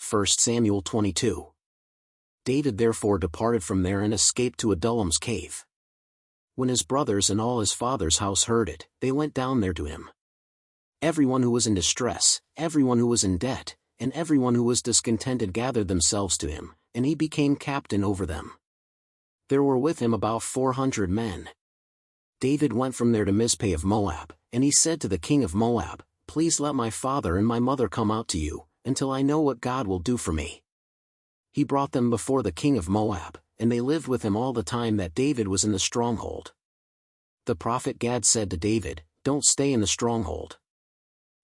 1 Samuel 22. David therefore departed from there and escaped to Adullam's cave. When his brothers and all his father's house heard it, they went down there to him. Everyone who was in distress, everyone who was in debt, and everyone who was discontented gathered themselves to him, and he became captain over them. There were with him about 400 men. David went from there to Mizpeh of Moab, and he said to the king of Moab, "Please let my father and my mother come out to you, until I know what God will do for me." He brought them before the king of Moab, and they lived with him all the time that David was in the stronghold. The prophet Gad said to David, "Don't stay in the stronghold.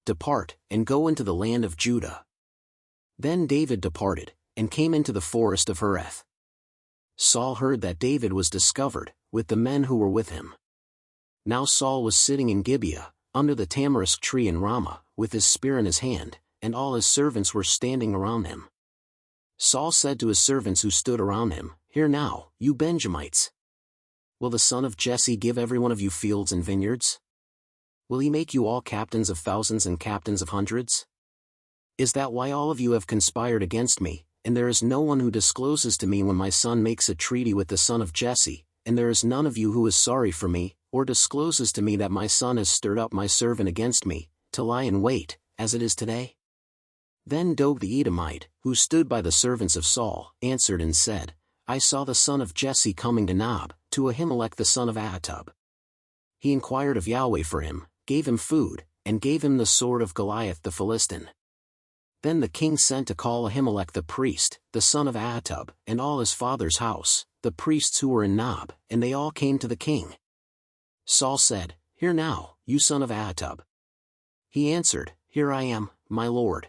Depart, and go into the land of Judah." Then David departed, and came into the forest of Hereth. Saul heard that David was discovered, with the men who were with him. Now Saul was sitting in Gibeah, under the tamarisk tree in Ramah, with his spear in his hand, and all his servants were standing around him. Saul said to his servants who stood around him, "Hear now, you Benjamites. Will the son of Jesse give every one of you fields and vineyards? Will he make you all captains of thousands and captains of hundreds? Is that why all of you have conspired against me, and there is no one who discloses to me when my son makes a treaty with the son of Jesse, and there is none of you who is sorry for me, or discloses to me that my son has stirred up my servant against me, to lie in wait, as it is today?" Then Doeg the Edomite, who stood by the servants of Saul, answered and said, "I saw the son of Jesse coming to Nob, to Ahimelech the son of Ahitub. He inquired of Yahweh for him, gave him food, and gave him the sword of Goliath the Philistine." Then the king sent to call Ahimelech the priest, the son of Ahitub, and all his father's house, the priests who were in Nob, and they all came to the king. Saul said, "Hear now, you son of Ahitub." He answered, "Here I am, my lord."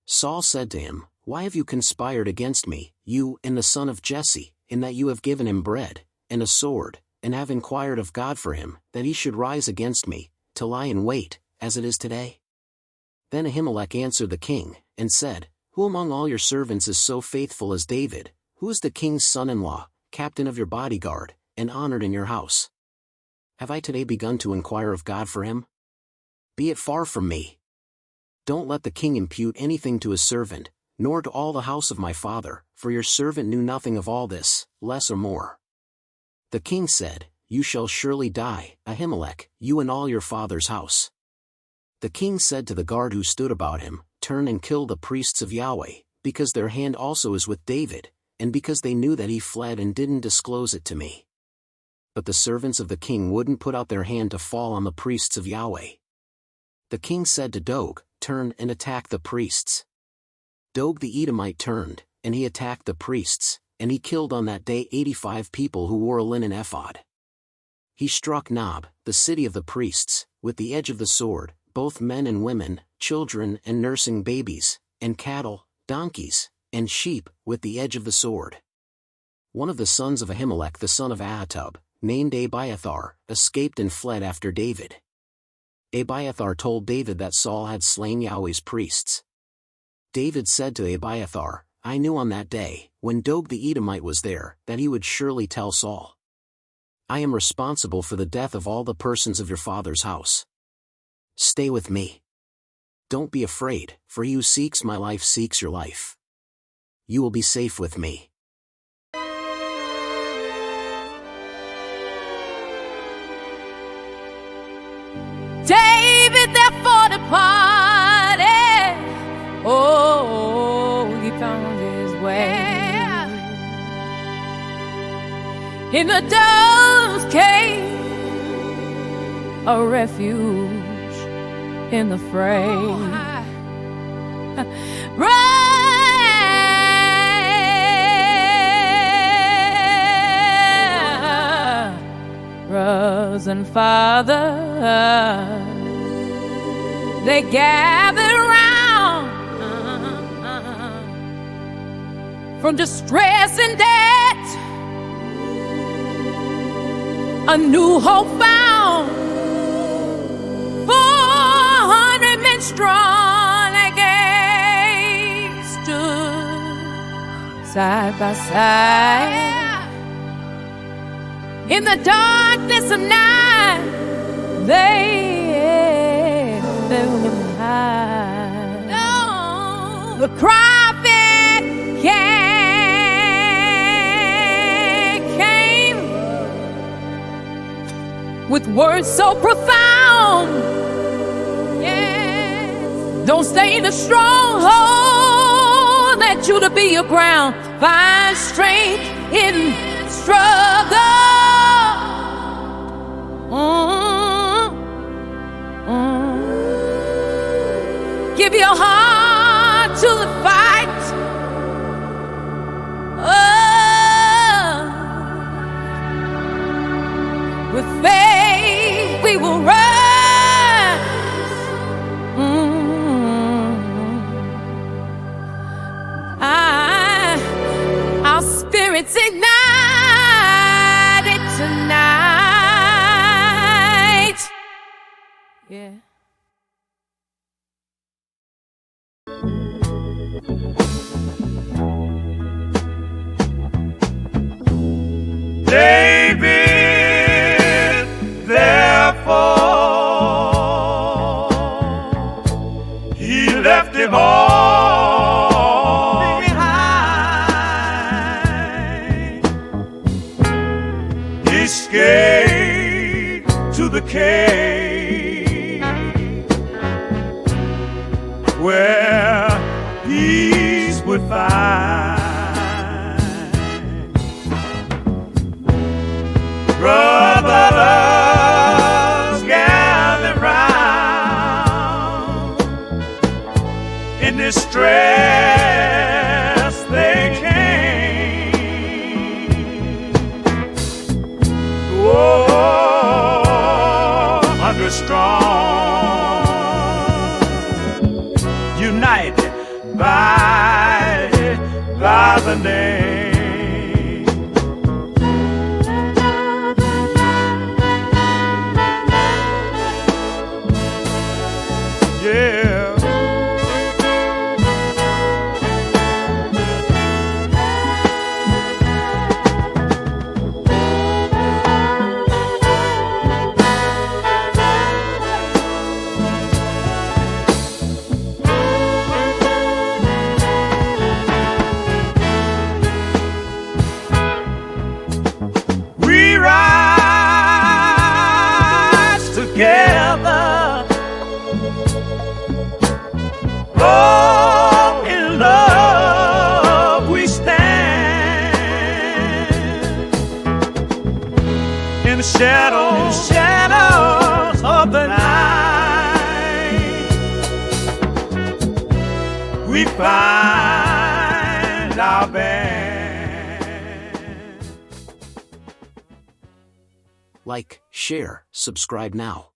Saul said to him, "Why have you conspired against me, you and the son of Jesse, in that you have given him bread, and a sword, and have inquired of God for him, that he should rise against me, to lie in wait, as it is today?" Then Ahimelech answered the king, and said, "Who among all your servants is so faithful as David, who is the king's son-in-law, captain of your bodyguard, and honored in your house? Have I today begun to inquire of God for him? Be it far from me. Don't let the king impute anything to his servant, nor to all the house of my father, for your servant knew nothing of all this, less or more." The king said, "You shall surely die, Ahimelech, you and all your father's house." The king said to the guard who stood about him, "Turn and kill the priests of Yahweh, because their hand also is with David, and because they knew that he fled and didn't disclose it to me." But the servants of the king wouldn't put out their hand to fall on the priests of Yahweh. The king said to Doeg, "Turn and attack the priests." Doeg the Edomite turned, and he attacked the priests, and he killed on that day 85 people who wore a linen ephod. He struck Nob, the city of the priests, with the edge of the sword, both men and women, children and nursing babies, and cattle, donkeys, and sheep, with the edge of the sword. One of the sons of Ahimelech the son of Ahitub, named Abiathar, escaped and fled after David. Abiathar told David that Saul had slain Yahweh's priests. David said to Abiathar, "I knew on that day, when Doeg the Edomite was there, that he would surely tell Saul. I am responsible for the death of all the persons of your father's house. Stay with me. Don't be afraid, for he who seeks my life seeks your life. You will be safe with me." David therefore departed. Oh, he found his way in the dove's cave, a refuge in the fray. Brothers and fathers, they gathered round from distress and debt, a new hope found. 400 men strong again stood side by side. In the darkness of night, they will hide. No. The cry words so profound. Yes. Don't stay in the stronghold that you to be your ground. Find strength in struggle. Give your heart to the fight. With faith we will rise. Our spirits ignited tonight. Yeah. David, therefore, he left it all behind. He escaped to the cave where peace would find. Brothers gathered round, in distress they came. Oh, under strong, united by the name. We rise together, oh, in love we stand. In the shadows of the night, we find our band. Like, share, subscribe now.